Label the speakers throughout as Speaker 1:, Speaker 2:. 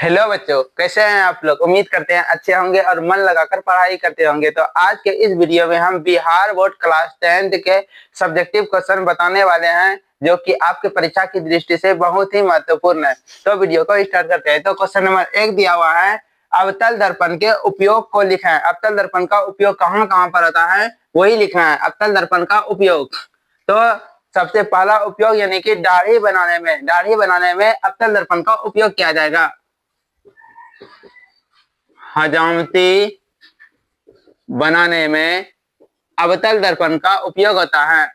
Speaker 1: Hello बच्चों, कैसे हैं आप लोग। उम्मीद करते हैं अच्छे होंगे और मन लगाकर पढ़ाई करते होंगे। तो आज के इस वीडियो में हम बिहार बोर्ड क्लास 10th के सब्जेक्टिव क्वेश्चन बताने वाले हैं, जो कि आपके परीक्षा की दृष्टि से बहुत ही महत्वपूर्ण है। तो वीडियो को स्टार्ट करते हैं। तो क्वेश्चन नंबर 1 दिया हुआ है, अवतल दर्पण के उपयोग को लिखा है। अवतल दर्पण का उपयोग कहाँ कहाँ पर होता है वही लिखना है। अवतल दर्पण का उपयोग, तो सबसे पहला उपयोग यानी कि दाढ़ी बनाने में अवतल दर्पण का उपयोग किया जाएगा। हजामती बनाने में अवतल दर्पण का उपयोग होता है।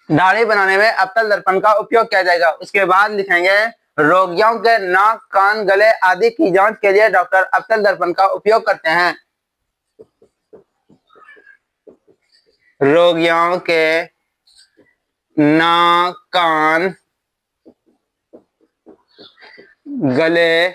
Speaker 1: दाढ़ी बनाने में अवतल दर्पण का उपयोग किया जाएगा। उसके बाद लिखेंगे, रोगियों के नाक, कान, गले आदि की जांच के लिए डॉक्टर अवतल दर्पण का उपयोग करते हैं। रोगियों के नाक, कान, गले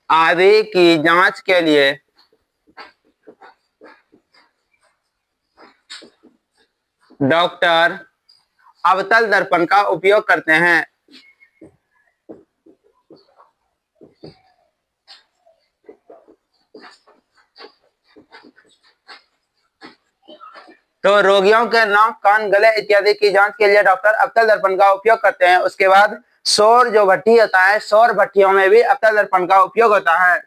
Speaker 1: आदि की जांच के लिए डॉक्टर अवतल दर्पण का उपयोग करते हैं। तो रोगियों के नाक, कान, गले इत्यादि की जांच के लिए डॉक्टर अवतल दर्पण का उपयोग करते हैं। उसके बाद सौर जो भट्ठी होता है, सौर भट्टियों में भी अवतल दर्पण का उपयोग होता है।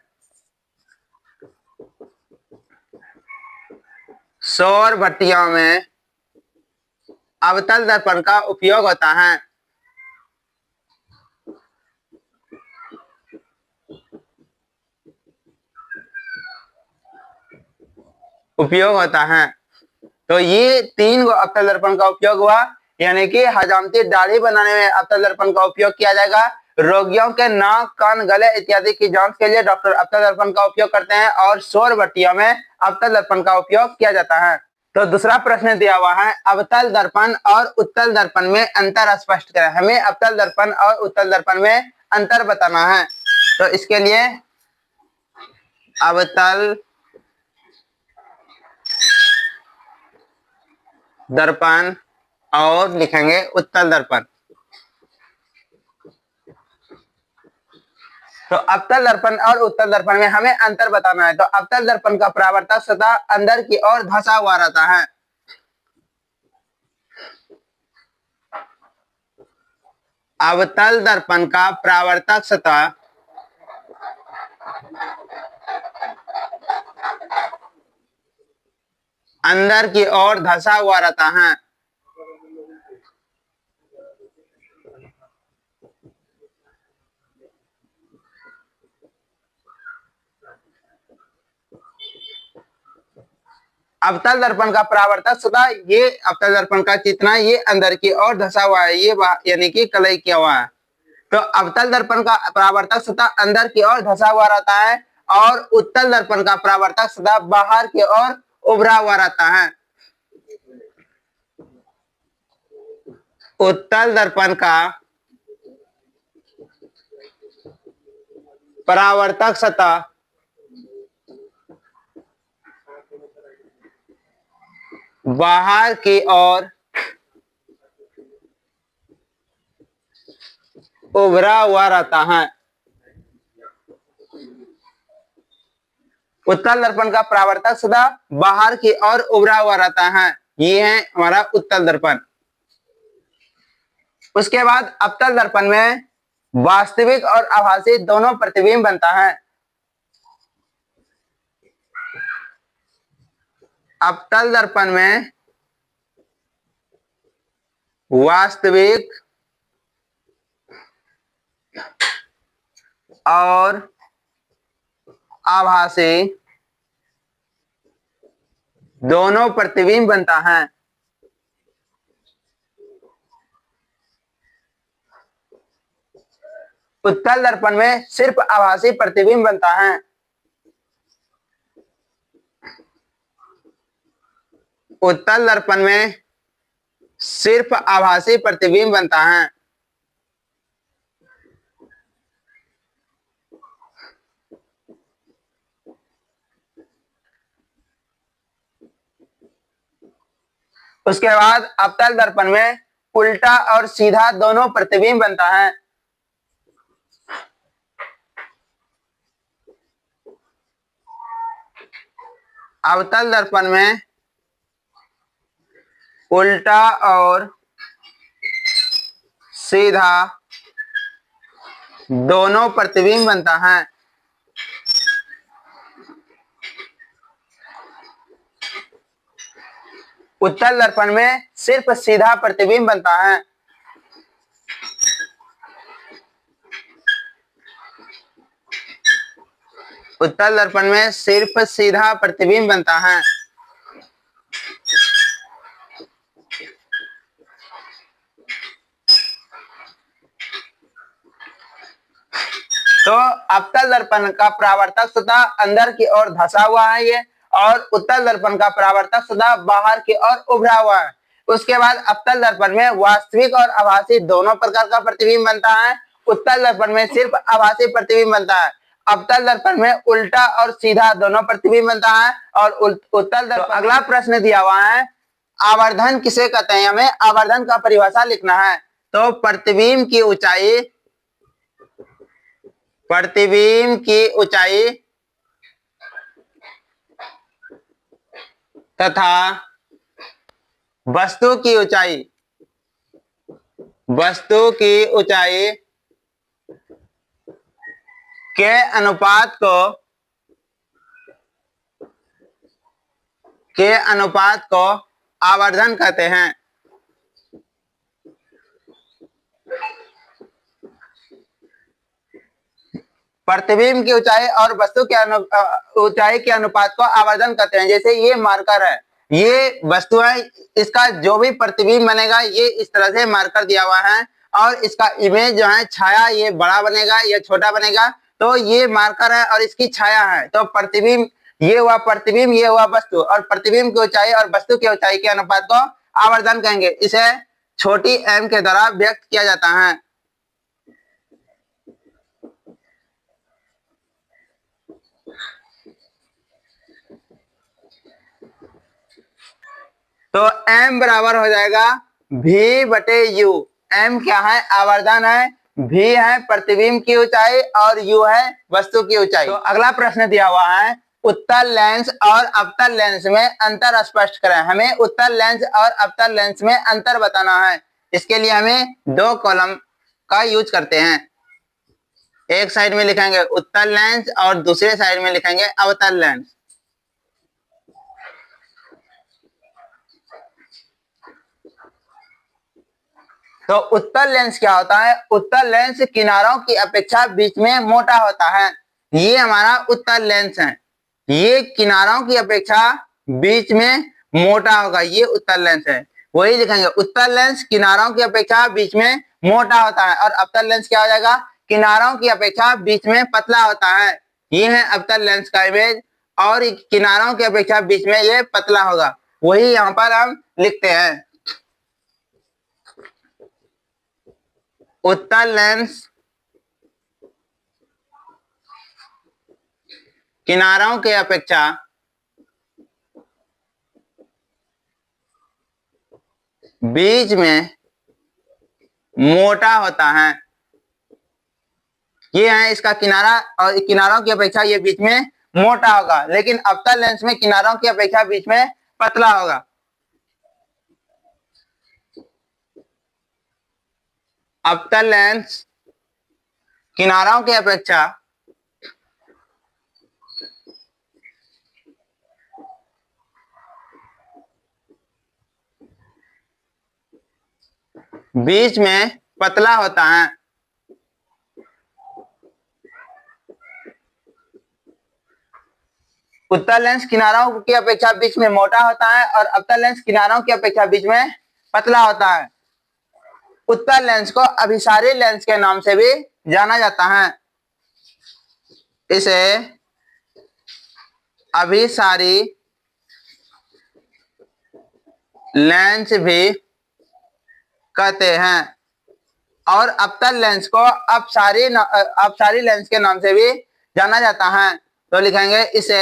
Speaker 1: सौर भट्टियों में अवतल दर्पण का उपयोग होता है। तो ये 3 गो अवतल दर्पण का उपयोग हुआ, यानी कि हजामती दाढ़ी बनाने में अवतल दर्पण का उपयोग किया जाएगा। रोगियों के नाक, कान, गले इत्यादि की जांच के लिए डॉक्टर अवतल दर्पण का उपयोग करते हैं और सौर भट्टियों में अवतल दर्पण का उपयोग किया जाता है। तो दूसरा प्रश्न दिया हुआ है, अवतल दर्पण और उत्तल दर्पण में अंतर स्पष्ट करें। हमें अवतल दर्पण और उत्तल दर्पण में अंतर बताना है। तो इसके लिए अवतल दर्पण और लिखेंगे उत्तल दर्पण। तो अवतल दर्पण और उत्तल दर्पण में हमें अंतर बताना है। तो अवतल दर्पण का परावर्तक सतह अंदर की ओर धंसा हुआ रहता है। अवतल दर्पण का परावर्तक सतह अंदर की ओर धंसा हुआ रहता है। अवतल दर्पण का परावर्तक सतह, ये अवतल दर्पण का चित्र ये अंदर की ओर धंसा हुआ है, ये यानी कि कलई किया हुआ है। तो अवतल दर्पण का परावर्तक सतह अंदर की ओर धंसा हुआ रहता है और उत्तल दर्पण का परावर्तक सतह बाहर की ओर उभरा हुआ रहता है। उत्तल दर्पण का परावर्तक सतह बाहर की ओर उभरा हुआ रहता है। उत्तल दर्पण का परावर्तक सतह बाहर की ओर उभरा हुआ रहता है, ये है हमारा उत्तल दर्पण। उसके बाद अवतल दर्पण में वास्तविक और आभासी दोनों प्रतिबिंब बनता है। अवतल दर्पण में वास्तविक और आभासी दोनों प्रतिबिंब बनता है। उत्तल दर्पण में सिर्फ आभासी प्रतिबिंब बनता है। उत्तल दर्पण में सिर्फ आभासी प्रतिबिंब बनता है। उसके बाद अवतल दर्पण में उल्टा और सीधा दोनों प्रतिबिंब बनता है। अवतल दर्पण में उल्टा और सीधा दोनों प्रतिबिंब बनता है। उत्तल दर्पण में सिर्फ सीधा प्रतिबिंब बनता है। उत्तल दर्पण में सिर्फ सीधा प्रतिबिंब बनता है। तो अवतल दर्पण का परावर्तक सतह अंदर की ओर धंसा हुआ है ये, और उत्तल दर्पण का परावर्तक सतह बाहर की ओर उभरा हुआ है। उसके बाद अवतल दर्पण में वास्तविक और आभासी दोनों प्रकार का प्रतिबिंब बनता है। उत्तल दर्पण में सिर्फ आभासी प्रतिबिंब बनता है। अवतल दर्पण में उल्टा और सीधा दोनों प्रतिबिंब बनता है। और उत्तल दर्पण। अगला प्रश्न दिया हुआ है, आवर्धन किसे कहते हैं? हमें आवर्धन का परिभाषा लिखना है। तो प्रतिबिंब की ऊंचाई तथा वस्तु की ऊंचाई के अनुपात को आवर्धन कहते हैं। प्रतिबिंब की ऊंचाई और वस्तु के ऊंचाई के अनुपात को आवर्धन कहते हैं। जैसे ये मार्कर है, ये वस्तु है, इसका जो भी प्रतिबिंब बनेगा ये इस तरह से मार्कर दिया हुआ है, और इसका इमेज जो है छाया, ये बड़ा बनेगा या छोटा बनेगा। तो ये मार्कर है और इसकी छाया है। तो प्रतिबिंब ये हुआ प्रतिबिंब, ये हुआ वस्तु, और प्रतिबिंब की ऊंचाई और वस्तु की ऊंचाई के अनुपात को आवर्धन कहेंगे। इसे छोटी एम के द्वारा व्यक्त किया जाता है। तो m बराबर हो जाएगा v बटे u। m क्या है? आवर्धन है, v है प्रतिबिंब की ऊंचाई, और u है वस्तु की ऊंचाई। तो अगला प्रश्न दिया हुआ है, उत्तल लेंस और अवतल लेंस में अंतर स्पष्ट करें। हमें उत्तल लेंस और अवतल लेंस में अंतर बताना है। इसके लिए हमें दो कॉलम का यूज करते हैं। एक साइड में लिखेंगे उत्तल लेंस और दूसरे साइड में लिखेंगे अवतल लेंस। तो उत्तल लेंस क्या होता है? उत्तल लेंस किनारों की अपेक्षा बीच में मोटा होता है। ये हमारा उत्तल लेंस है, ये किनारों की अपेक्षा बीच में मोटा होगा, ये उत्तल लेंस है। वही लिखेंगे, उत्तल लेंस किनारों की अपेक्षा बीच में मोटा होता है। और अवतल लेंस क्या हो जाएगा? किनारों की अपेक्षा बीच में पतला होता है। ये है अवतल लेंस का इमेज, और किनारों की अपेक्षा बीच में ये पतला होगा। वही यहाँ पर हम लिखते हैं। उत्तल लेंस किनारों के अपेक्षा बीच में मोटा होता है। ये है इसका किनारा, और किनारों की अपेक्षा ये बीच में मोटा होगा। लेकिन अवतल लेंस में किनारों की अपेक्षा बीच में पतला होगा। अवतल लेंस किनारों की अपेक्षा बीच में पतला होता है। उत्तल लेंस किनारों की अपेक्षा बीच में मोटा होता है, और अवतल लेंस किनारों की अपेक्षा बीच में पतला होता है। उत्तल लेंस को अभिसारी लेंस के नाम से भी जाना जाता है। इसे अभिसारी लेंस भी कहते हैं, और अवतल लेंस को अपसारी लेंस के नाम से भी जाना जाता है। तो लिखेंगे इसे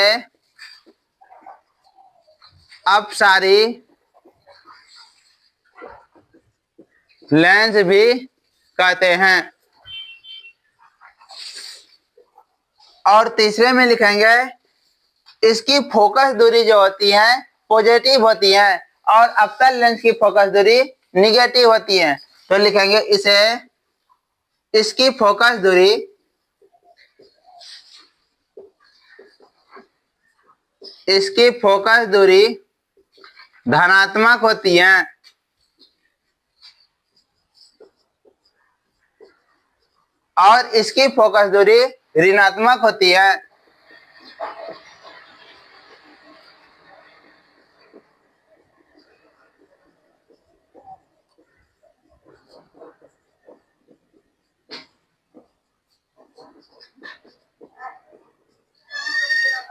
Speaker 1: अपसारी लेंस भी कहते हैं। और तीसरे में लिखेंगे इसकी फोकस दूरी जो होती है पॉजिटिव होती है और अवतल लेंस की फोकस दूरी निगेटिव होती है। तो लिखेंगे इसे इसकी फोकस दूरी धनात्मक होती है और इसकी फोकस दूरी ऋणात्मक होती है।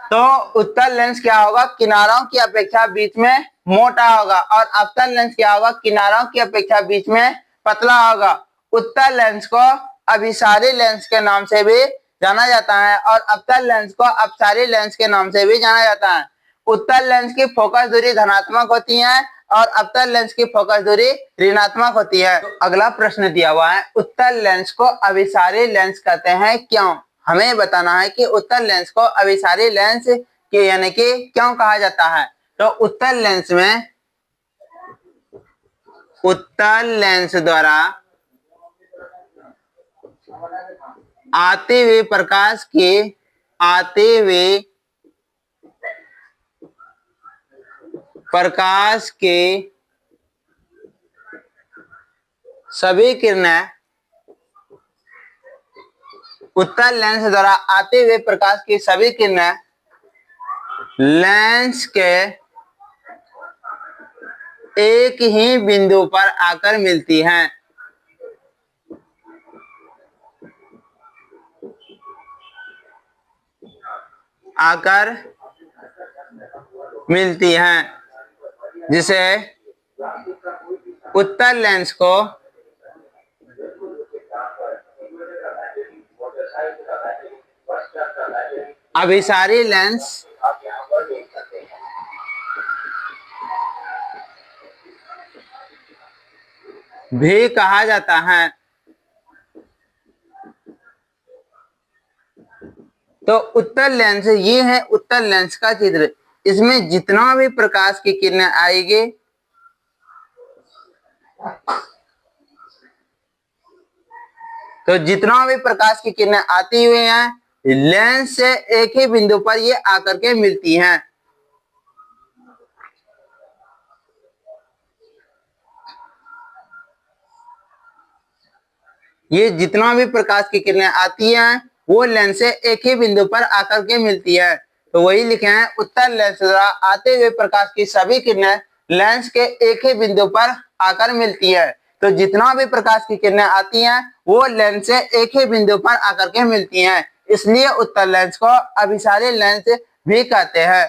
Speaker 1: तो उत्तल लेंस क्या होगा, किनारों की अपेक्षा बीच में मोटा होगा और अवतल लेंस क्या होगा, किनारों की अपेक्षा बीच में पतला होगा। उत्तल लेंस को अभिसारी लेंस के नाम से भी जाना जाता है और अवतल लेंस को अपसारी लेंस के नाम से भी जाना जाता है। उत्तल लेंस की फोकस दूरी धनात्मक होती है और अवतल लेंस की फोकस दूरी ऋणात्मक होती है। तो अगला प्रश्न दिया हुआ है, उत्तल लेंस को अभिसारी लेंस कहते हैं क्यों? हमें बताना है कि उत्तल लेंस को अभिसारी लेंस के यानी कि क्यों कहा जाता है। तो उत्तल लेंस द्वारा आते हुए प्रकाश के सभी किरणें उत्तल लेंस द्वारा आते हुए प्रकाश की सभी किरणें लेंस के एक ही बिंदु पर आकर मिलती हैं। जिसे उत्तल लेंस को अभिसारी लेंस भी कहा जाता है। तो उत्तल लेंस ये है उत्तल लेंस का चित्र। इसमें जितना भी प्रकाश की किरणें आएगी तो जितना भी प्रकाश की किरणें आती हुई हैं लेंस से एक ही बिंदु पर ये आकर के मिलती हैं। ये जितना भी प्रकाश की किरणें आती हैं वो लेंस से एक ही बिंदु पर आकर के मिलती है। तो वही लिखे हैं, उत्तल लेंस द्वारा आते हुए प्रकाश की सभी किरणें लेंस के एक ही बिंदु पर आकर मिलती है। तो जितना भी प्रकाश की किरणें आती हैं वो लेंस से एक ही बिंदु पर आकर के मिलती हैं, इसलिए उत्तल लेंस को अभिसारी लेंस भी कहते हैं।